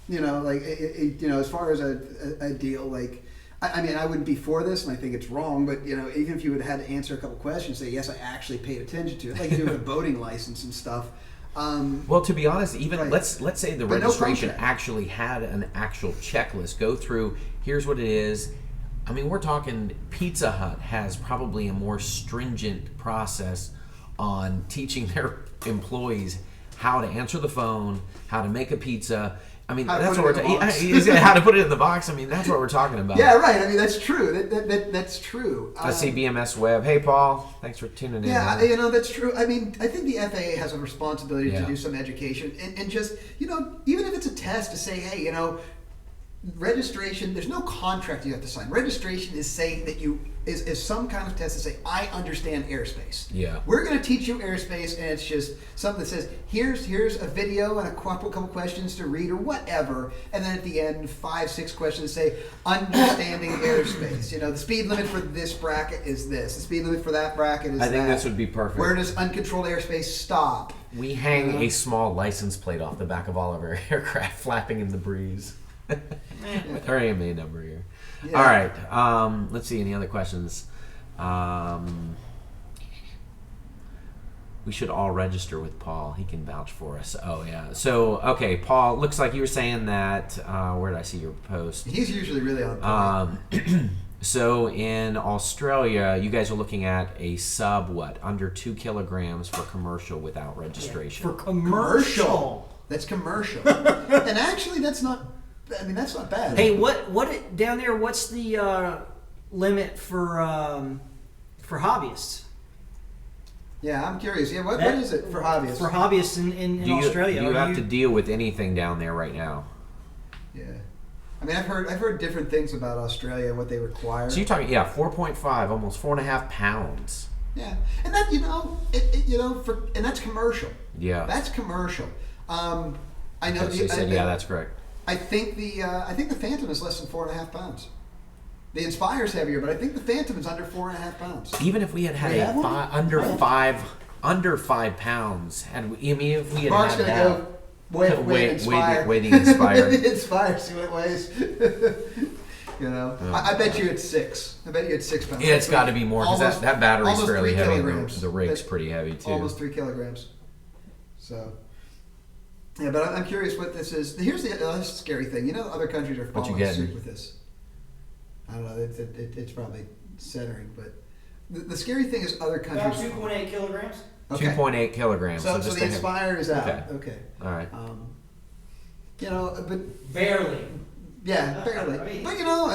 as far as a deal, like, I mean, I wouldn't be for this, and I think it's wrong, but, even if you would have had to answer a couple questions, say, yes, I actually paid attention to it, like you do with a boating license and stuff. Well, to be honest, even Right. let's say the But no registration contract. actually had an actual checklist. Go through. Here's what it is. I mean, we're talking Pizza Hut has probably a more stringent process on teaching their employees how to answer the phone, how to make a pizza. I mean, How to that's put what it we're in the box. how to put it in the box. I mean, that's what we're talking about. Yeah, right. I mean, that's true. That's true. I see BMS Web. Hey, Paul. Thanks for tuning in. Yeah, man. that's true. I mean, I think the FAA has a responsibility Yeah. to do some education and just, even if it's a test to say, hey, registration, there's no contract you have to sign. Registration is saying that is some kind of test to say, I understand airspace. Yeah. We're going to teach you airspace, and it's just something that says, here's a video and a couple questions to read or whatever, and then at the end, 5-6 questions say, understanding airspace. The speed limit for this bracket is this. The speed limit for that bracket is that. I think this would be perfect. Where does uncontrolled airspace stop? We hang a small license plate off the back of all of our aircraft, flapping in the breeze. With our AMA number here. Yeah. All right. Let's see. Any other questions? We should all register with Paul. He can vouch for us. Oh yeah. So okay, Paul. Looks like you were saying that. Where did I see your post? He's usually really on point. So in Australia, you guys are looking at a under 2 kilograms for commercial without registration. For commercial. That's commercial. And actually, that's not bad. Hey, what down there? What's the limit for hobbyists? Yeah, I'm curious. Yeah, what is it for hobbyists? For hobbyists in Australia, Do you are have to deal with anything down there right now? Yeah, I mean, I've heard different things about Australia, what they require. So you're talking, 4.5, almost 4.5 pounds. Yeah, and that and that's commercial. Yeah. That's commercial. I know. So you said, that's correct. I think the Phantom is less than 4.5 pounds. The Inspire's heavier, but I think the Phantom is under 4.5 pounds. Even if we had They have one? under 5 pounds, if we had Mark's had gonna that, go weigh Inspire. weigh the Inspire. The Inspire, see what it weighs. I bet you it's 6. I bet you it's 6 pounds. Yeah, it's got to be more because that battery's almost fairly 3 heavy. kilograms. The rig's That- pretty heavy too. Almost 3 kilograms. So, yeah, but I'm curious what this is. Here's the other scary thing. Other countries are What you following getting? suit with this. I don't know. It's probably centering, but the scary thing is other About countries. 2.8 kilograms. Okay. 2.8 kilograms. So just the Inspire is out. Okay. Okay. All right. But Barely. yeah, barely. I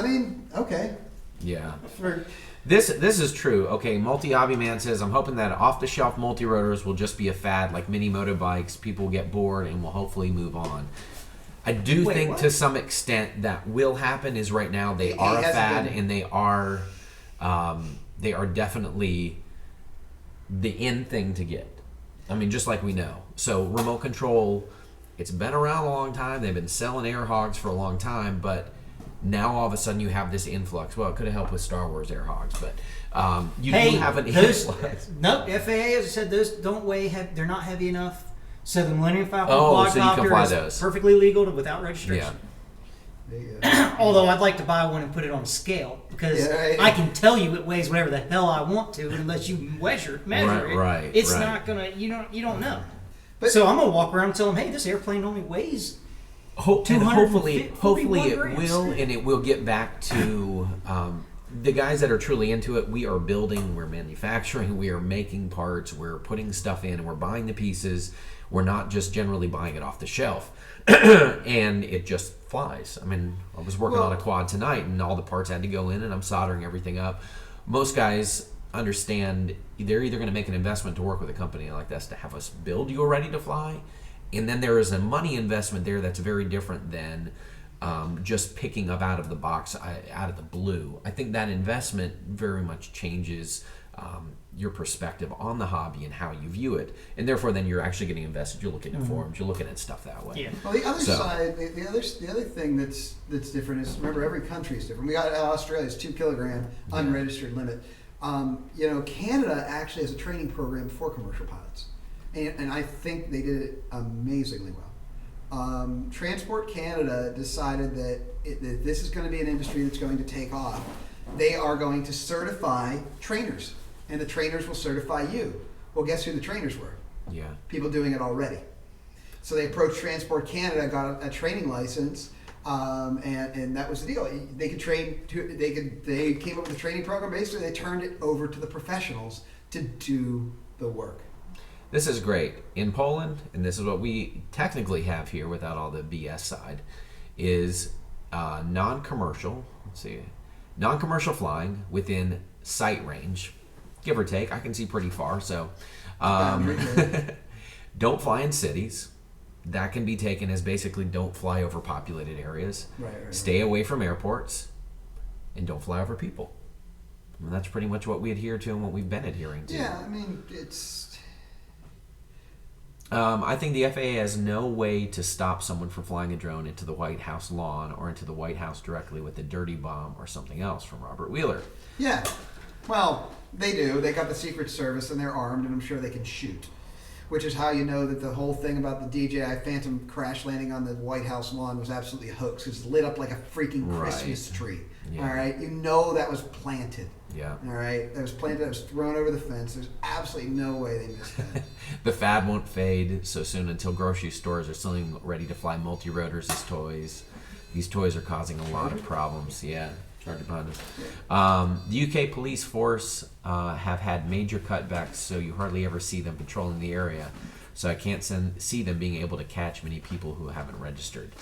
mean- But okay. Yeah. For This is true. Okay, Multi-Hobby Man says, I'm hoping that off-the-shelf multirotors will just be a fad like mini motorbikes. People get bored and will hopefully move on. I do Wait, think what? to some extent that will happen is right now they It are a hasn't fad been- and they are definitely the in thing to get. I mean, just like we know. So remote control, it's been around a long time. They've been selling Air Hogs for a long time, but now all of a sudden you have this influx. Well, it could have helped with Star Wars Air Hogs, but you do have an influx. Nope. FAA, as I said, those don't weigh. They're not heavy enough So the Millennium Falcon Oh, so you can quadcopter fly is those. perfectly legal without registration. Yeah. Although I'd like to buy one and put it on a scale because I can tell you it weighs whatever the hell I want to, unless you measure it. Right, It's right. not gonna. You don't know. But- So I'm gonna walk around and tell them, hey, this airplane only weighs. And hopefully 241 it grams. will, and it will get back to the guys that are truly into it. We are building, we're manufacturing, we are making parts, we're putting stuff in, and we're buying the pieces. We're not just generally buying it off the shelf, and it just flies. I mean, I was working on a quad tonight, and all the parts had to go in, and I'm soldering everything up. Most guys understand they're either going to make an investment to work with a company like this to have us build you a ready to fly, and then there is a money investment there that's very different than just picking up out of the box, out of the blue. I think that investment very much changes your perspective on the hobby and how you view it, and therefore then you're actually getting invested. You're looking at forums, you're looking at stuff that way. Yeah. Well, the other side, the other thing that's different is, remember, every country is different. We got Australia's 2 kilogram unregistered limit. Canada actually has a training program for commercial pilots, and I think they did it amazingly well. Transport Canada decided that this is going to be an industry that's going to take off. They are going to certify trainers, and the trainers will certify you. Well, guess who the trainers were? Yeah. People doing it already. So they approached Transport Canada, got a training license, and that was the deal. They could train. They came up with a training program. Basically, they turned it over to the professionals to do the work. This is great. In Poland, and this is what we technically have here without all the BS side, is non-commercial. Let's see, non-commercial flying within sight range, give or take. I can see pretty far, so don't fly in cities. That can be taken as basically don't fly over populated areas. Right. Stay away from airports, and don't fly over people. I mean, that's pretty much what we adhere to and what we've been adhering to. Yeah, I mean, it's. I think the FAA has no way to stop someone from flying a drone into the White House lawn or into the White House directly with a dirty bomb or something else from Robert Wheeler. Yeah, well, they do. They got the Secret Service, and they're armed, and I'm sure they can shoot. Which is how you know that the whole thing about the DJI Phantom crash landing on the White House lawn was absolutely a hoax. It's lit up like a freaking Christmas tree. Yeah. All right, you know that was planted. Yeah. All right, that was planted. That was thrown over the fence. There's absolutely no way they missed that. The fad won't fade so soon until grocery stores are selling ready-to-fly Multirotors as toys. These toys are causing a lot of problems. Yeah, it's hard to find. The UK police force have had major cutbacks, so you hardly ever see them patrolling the area. So I can't see them being able to catch many people who haven't registered.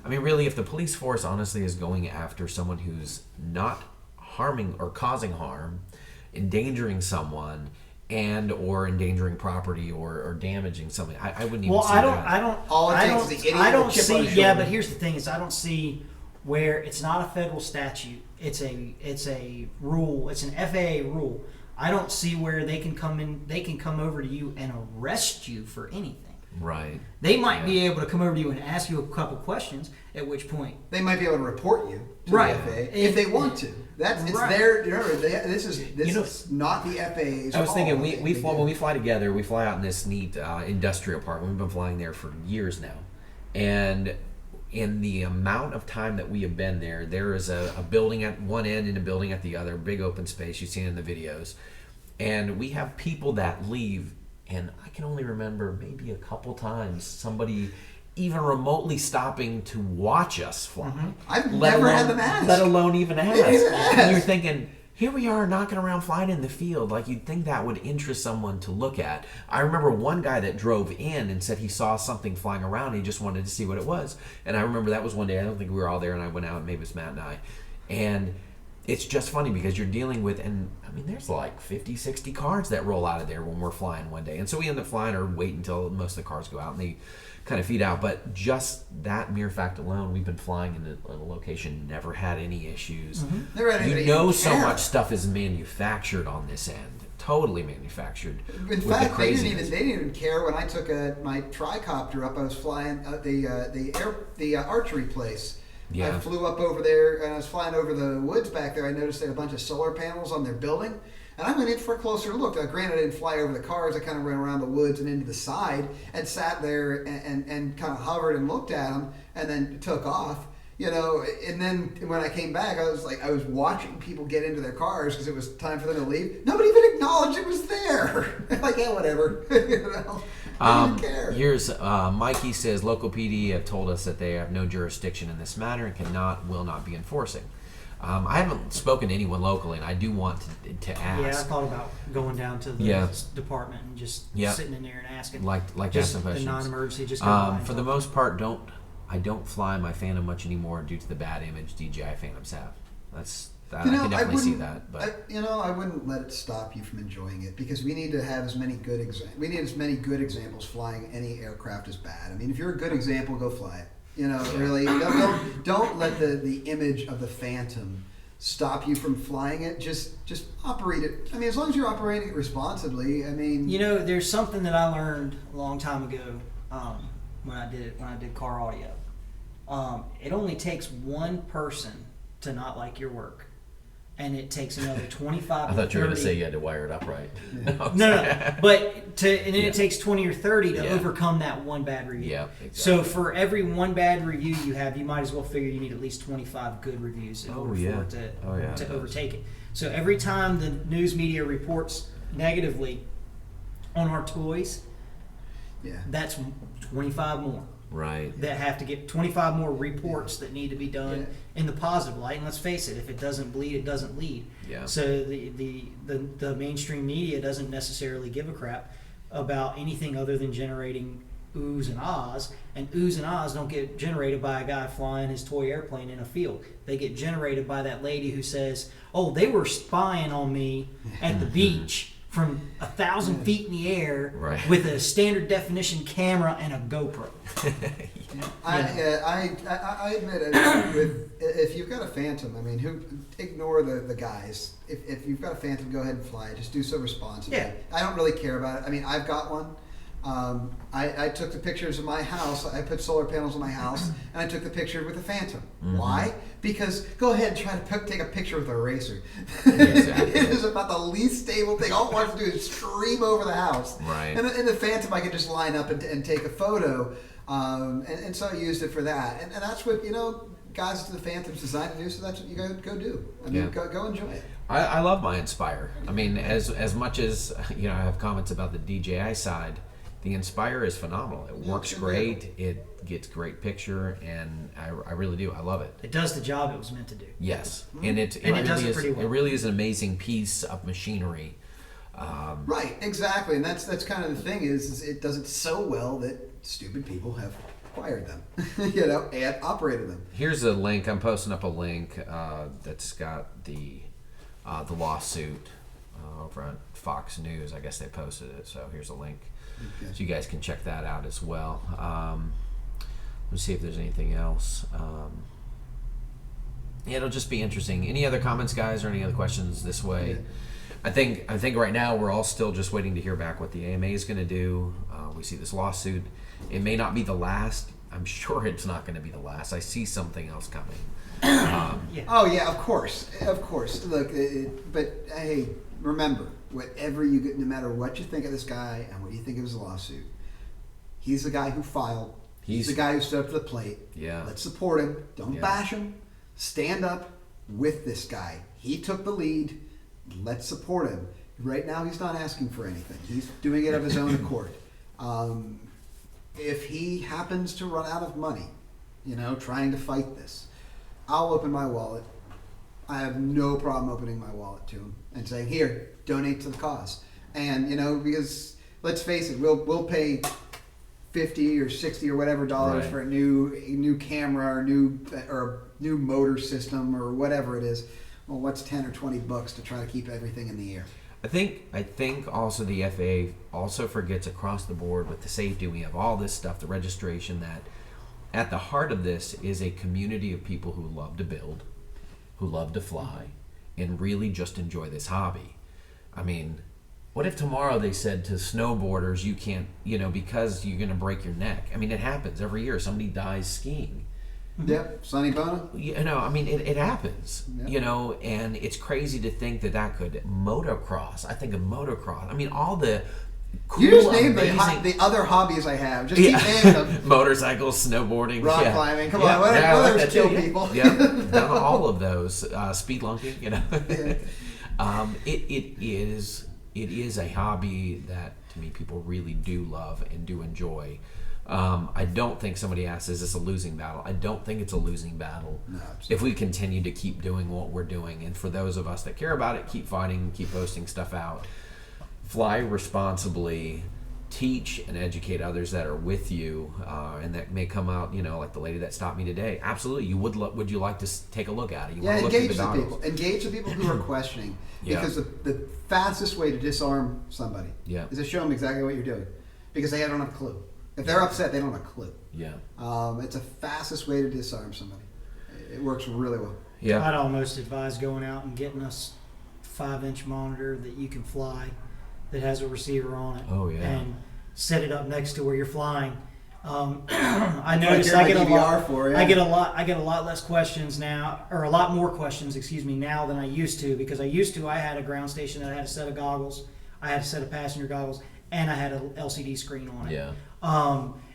I mean, really, if the police force honestly is going after someone who's not harming or causing harm, endangering someone, and or endangering property or damaging something, I wouldn't even see that. I don't see. Yeah, but here's the thing: is I don't see where it's not a federal statute. It's a rule. It's an FAA rule. I don't see where they can come in. They can come over to you and arrest you for anything. Right. They might be able to come over to you and ask you a couple questions. At which point they might be able to report you to right the FAA if they want to. It's their. Remember, this is not the FAA's. I was thinking when we fly together, we fly out in this neat industrial park. We've been flying there for years now, and in the amount of time that we have been there, there is a building at one end and a building at the other, big open space. You've seen it in the videos, and we have people that leave, and I can only remember maybe a couple times somebody even remotely stopping to watch us fly. Mm-hmm. I've never had them ask. Let alone even ask. And you're thinking, here we are knocking around flying in the field. Like, you'd think that would interest someone to look at. I remember one guy that drove in and said he saw something flying around and he just wanted to see what it was. And I remember that was one day, I don't think we were all there, and I went out, maybe it was Matt and I. And it's just funny because you're dealing with, and I mean, there's like 50, 60 cars that roll out of there when we're flying one day. And so we end up flying or wait until most of the cars go out and they kind of feed out. But just that mere fact alone, we've been flying in a location, never had any issues. Mm-hmm. Never had you know, so much stuff is manufactured on this end, totally manufactured. In fact, they didn't even care when I took my tricopter up. I was flying the archery place, Yeah. I flew up over there and I was flying over the woods back there. I noticed they had a bunch of solar panels on their building. And I went in for a closer look. Now, granted, I didn't fly over the cars. I kind of ran around the woods and into the side and sat there and kind of hovered and looked at them and then took off. You know, and then when I came back, I was watching people get into their cars because it was time for them to leave. Nobody even acknowledged it was there. Like, yeah, whatever. You know, I didn't care. Here's Mikey says local PD have told us that they have no jurisdiction in this matter and will not be enforcing. I haven't spoken to anyone locally, and I do want to ask. Yeah, I thought about going down to the department and just sitting in there and asking. Like just asking questions. The non-emergency, just go by for the most part, I don't fly my Phantom much anymore due to the bad image DJI Phantoms have. I can definitely see that. But I wouldn't let it stop you from enjoying it because we need to have as many good examples flying any aircraft as bad. I mean, if you're a good example, go fly it. You know, really, don't let the image of the Phantom stop you from flying it. Just operate it. I mean, as long as you're operating it responsibly. I mean, you know, there's something that I learned a long time ago when I did car audio. It only takes one person to not like your work, and it takes another 25. I thought you were going to say you had to wire it up right. No. But it takes 20 or 30 to overcome that one bad review. Yeah, exactly. So for every one bad review you have, you might as well figure you need at least 25 good reviews in order for it to overtake it. So every time the news media reports negatively on our toys, that's 25 more. Right. That have to get 25 more reports that need to be done in the positive light. And let's face it, if it doesn't bleed, it doesn't lead. Yeah. So the mainstream media doesn't necessarily give a crap about anything other than generating oohs and ahs. And oohs and ahs don't get generated by a guy flying his toy airplane in a field. They get generated by that lady who says, "Oh, they were spying on me at the beach." From 1,000 feet in the air with a standard definition camera and a GoPro. I admit it. If you've got a Phantom, I mean, ignore the guys. If you've got a Phantom, go ahead and fly it. Just do so responsibly. Yeah. I don't really care about it. I mean, I've got one. I took the pictures of my house. I put solar panels on my house, and I took the picture with the Phantom. Mm-hmm. Why? Because go ahead and try to take a picture with a racer. Exactly. It is about the least stable thing. All it wants to do is stream over the house. Right. And the Phantom, I could just line up and take a photo. And so I used it for that. And that's what, guys, the Phantom's designed to do, so that's what you go do. I mean, go enjoy it. I love my Inspire. I mean, as much as, I have comments about the DJI side, the Inspire is phenomenal. It works great. It gets great picture, and I really do. I love it. It does the job it was meant to do. Yes, and it does it pretty well. It really is an amazing piece of machinery. Right, exactly, and that's kind of the thing is it does it so well that stupid people have acquired them, and operated them. Here's a link. I'm posting up a link that's got the lawsuit over on Fox News. I guess they posted it, so here's a link. Okay. So you guys can check that out as well. Let's see if there's anything else. It'll just be interesting. Any other comments, guys, or any other questions this way? Yeah. I think right now we're all still just waiting to hear back what the AMA is going to do. We see this lawsuit. It may not be the last. I'm sure it's not going to be the last. I see something else coming. Oh yeah, of course. Look, but hey, remember, whatever you get, no matter what you think of this guy and what you think of his lawsuit, he's the guy who filed. He's the guy who stood up to the plate. Yeah. Let's support him. Don't bash him. Stand up with this guy. He took the lead. Let's support him. Right now, he's not asking for anything. He's doing it of his own accord. If he happens to run out of money, trying to fight this, I'll open my wallet. I have no problem opening my wallet to him and saying, "Here, donate to the cause." And because let's face it, we'll pay $50 or $60 or whatever dollars for a new camera or new motor system or whatever it is. Well, what's $10 or $20 to try to keep everything in the air? I think also the FAA also forgets across the board with the safety. We have all this stuff, the registration, that at the heart of this is a community of people who love to build, who love to fly, and really just enjoy this hobby. I mean, what if tomorrow they said to snowboarders, you can't, because you're going to break your neck? I mean, it happens every year. Somebody dies skiing. Yep, Sonny Bono. I mean, it happens, Yeah. and it's crazy to think that could motocross. I think of motocross. I mean, all the cool, You just named amazing, the other hobbies I have. Just keep naming them. Motorcycles, snowboarding, Rock climbing. Come on, what others kill people? Yeah, done all of those. Speedlunking, Yeah. It is a hobby that to me people really do love and do enjoy. I don't think somebody asked, is this a losing battle? I don't think it's a losing battle. No, if we continue to keep doing what we're doing, and for those of us that care about it, keep fighting, keep posting stuff out, fly responsibly, teach and educate others that are with you, and that may come out, like the lady that stopped me today. Absolutely, you would you like to take a look at it? You Yeah, want to look engage at the the people. Engage the people who are questioning. Yeah. Because the fastest way to disarm somebody is to show them exactly what you're doing. Because they don't have a clue. If they're upset, they don't have a clue. Yeah. It's the fastest way to disarm somebody. It works really well. Yeah. I'd almost advise going out and getting a 5-inch monitor that you can fly that has a receiver on it. Oh, yeah. And set it up next to where you're flying. I Like noticed I get a DVR lot. for, yeah. I get a lot less questions now, or a lot more questions, now than I used to. Because I had a ground station that had a set of goggles, I had a set of passenger goggles, and I had an LCD screen on it. Yeah.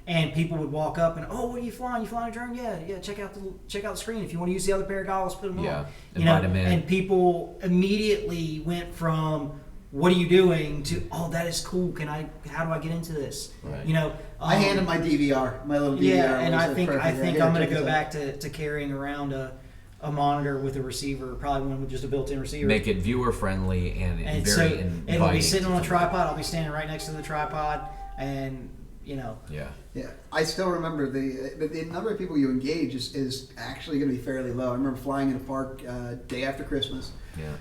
And people would walk up and, oh, what are you flying? You flying a drone? Yeah. Check out the screen. If you want to use the other pair of goggles, put them Yeah. on. Invite them in. And people immediately went from, what are you doing, to, oh, that is cool. How do I get into this? Right. I handed my DVR, my little DVR. Yeah, and was I think perfect. I'm Here, going to check go this back to carrying around a monitor with a receiver, probably one with just a built-in receiver. Make it viewer friendly and and very so inviting. it'll be sitting on a to- tripod. I'll be standing right next to the tripod, and Yeah. Yeah, I still remember the number of people you engage is actually going to be fairly low. I remember flying in a park day after Christmas.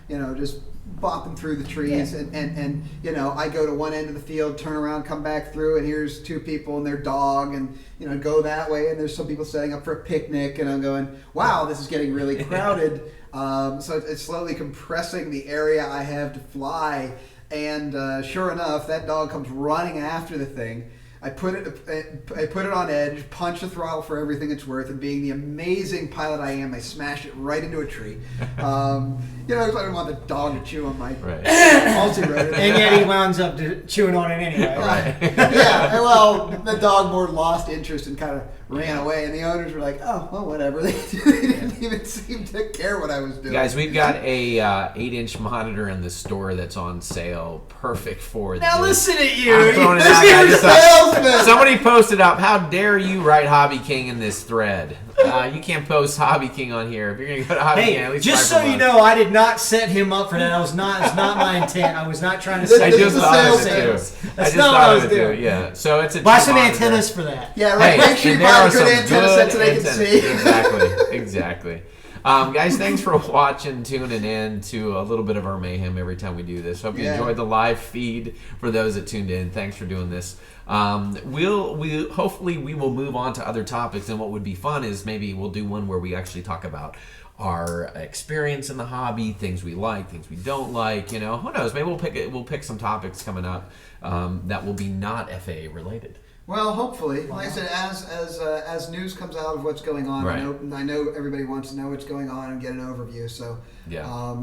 Yeah. Just bopping through the trees, and I go to one end of the field, turn around, come back through, and here's 2 people and their dog, and go that way, and there's some people setting up for a picnic, and I'm going, wow, this is getting really crowded. So it's slowly compressing the area I have to fly, and sure enough, that dog comes running after the thing. I put it on edge, punch the throttle for everything it's worth, and being the amazing pilot I am, I smashed it right into a tree. Because I didn't want the dog to chew on my multirotor. and yet he winds up chewing on it anyway. Right. Yeah, well, the dog more lost interest and kind of ran away, and the owners were like, oh, well, whatever. They didn't even seem to care what I was doing. Guys, we've got a 8-inch monitor in the store that's on sale, perfect for Now this. listen at you. I'm throwing it This out. is I your just thought- salesman. Somebody posted up, how dare you write Hobbyking in this thread? You can't post Hobbyking on here. If you're going to go to Hobbyking, at Hey, least just buy so from you us. know, I did not set him up for that. It's not my intent. I was not trying to This say I is just the thought of sales it too. That's I just not what thought I of was it too. doing. Yeah. So it's a Buy cheap some monitor. antennas for that. Yeah, right. Hey, Make sure you and there buy are a good some antenna set so they can antennas. see. Exactly. Guys, thanks for watching, tuning in to a little bit of our mayhem every time we do this. Hope you enjoyed the live feed. For those that tuned in, thanks for doing this. Hopefully we will move on to other topics, and what would be fun is maybe we'll do one where we actually talk about our experience in the hobby, things we like, things we don't like. Who knows? Maybe we'll pick some topics coming up that will be not FAA related. Well, hopefully, like I said, as news comes out of what's going on, Right. I know everybody wants to know what's going on and get an overview. So,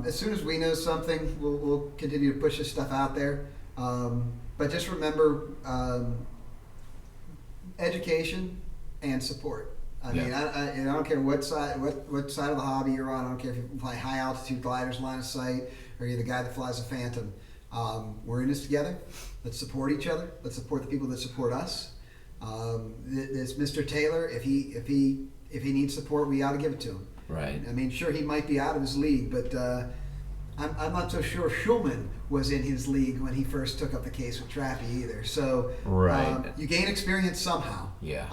as soon as we know something, we'll continue to push this stuff out there. But just remember, education and support. I mean, I don't care what side of the hobby you're on. I don't care if you fly high altitude gliders, line of sight, or you're the guy that flies a Phantom. We're in this together. Let's support each other. Let's support the people that support us. This Mr. Taylor, if he needs support, we ought to give it to him. Right. I mean, sure, he might be out of his league, but I'm not so sure Schulman was in his league when he first took up the case with Trappy either. So you gain experience somehow. Yeah.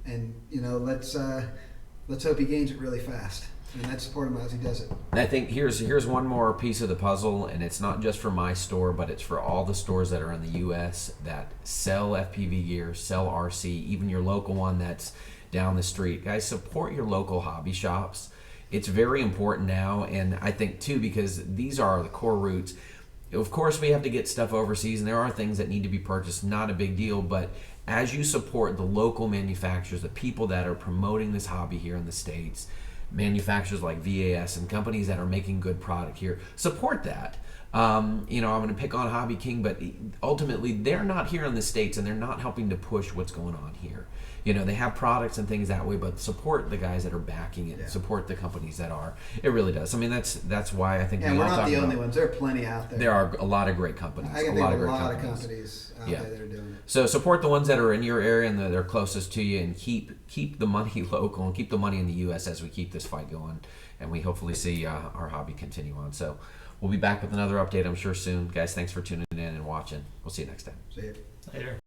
And let's hope he gains it really fast. And let's support him as he does it. And I think here's one more piece of the puzzle, and it's not just for my store, but it's for all the stores that are in the U.S. that sell FPV gear, sell RC, even your local one that's down the street. Guys, support your local hobby shops. It's very important now, and I think too, because these are the core routes. Of course, we have to get stuff overseas, and there are things that need to be purchased. Not a big deal, but as you support the local manufacturers, the people that are promoting this hobby here in the States, manufacturers like VAS and companies that are making good product here, support that. I'm going to pick on Hobbyking, but ultimately they're not here in the States and they're not helping to push what's going on here. They have products and things that way, but support the guys that are backing it, support the companies that are. It really does. I mean, that's why I think we're not the only ones. There are plenty out there. There are a lot of great companies. I can think of a lot of companies out there that are doing it. So support the ones that are in your area and that are closest to you, and keep the money local and keep the money in the U.S. as we keep this fight going, and we hopefully see our hobby continue on. So we'll be back with another update, I'm sure, soon. Guys, thanks for tuning in and watching. We'll see you next time. See you. Later.